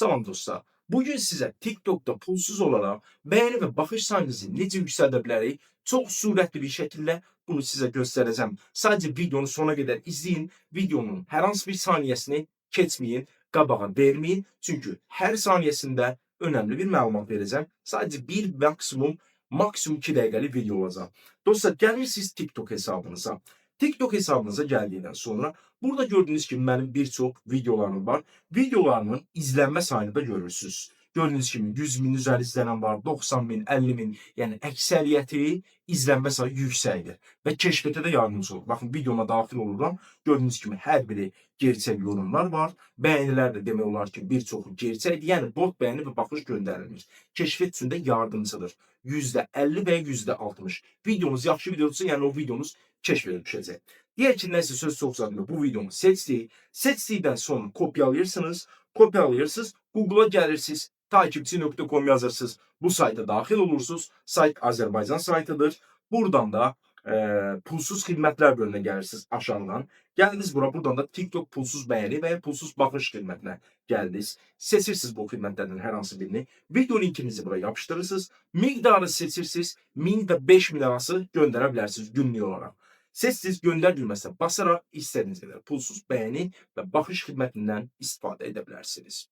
Salam dostlar. Bugün size TikTok'ta pulsuz olarak beğeni ve bakış sayınızı necə yükseldə bilərik? Çok surətli bir şekilde bunu size göstereceğim. Sadece videonu sona kadar izleyin. Videonun her hansı bir saniyesini keçmeyin, qabağa vermeyin. Çünkü her saniyesinde önemli bir məlumat vereceğim. Sadece bir maksimum 2 dəqiqəlik video olacaq. Dostlar, gəlirsiniz TikTok hesabınıza. TikTok hesabınıza geldiğinden sonra burada gördüğünüz gibi benim birçok videolarım var. Videolarımın izlenme sayını da görürsünüz. Gördüğünüz gibi 100 bin üzeri izlenen var, 90 bin, 50 bin. Yani eksəriyəti izlenme sayı yüksekdir. Ve keşfete de yardımcı olur. Bakın videoma daxil oluram. Gördüğünüz gibi her biri gerçək yorumlar var. Beğeniler de demək olar ki birçoxu gerçəkdir. Yəni bot beğeni ve bakış göndərilmir. Keşfet üçün də yardımcıdır. %50 və %60. Videomuz yaxşı videosu, yəni o videomuz keşfedilip düşəcək. Diğer ki neyse söz çok uzatmıyor. Bu videomu seçtik. Seçtikten sonra kopyalayırsınız. Kopyalayırsınız. Google'a gelirsiniz. Takipçi.com yazırsınız. Bu sayta dahil olursunuz. Sayt Azerbaycan saytıdır. Buradan da pulsuz hizmetler bölümüne gelirsiniz aşağıdan. Geldiniz buradan da TikTok pulsuz beğeni veya pulsuz bakış hizmetine geldiniz. Seçirsiniz bu hizmetlerden her hansı birini. Video linkinizi buraya yapıştırırsınız. Miktarı seçirsiniz. 1000 ve 5000 arası gönderebilirsiniz günlük olarak. Sessiz gönder düğmesine basarak istediğiniz kadar pulsuz beğeni ve bakış hizmetinden istifade edebilirsiniz.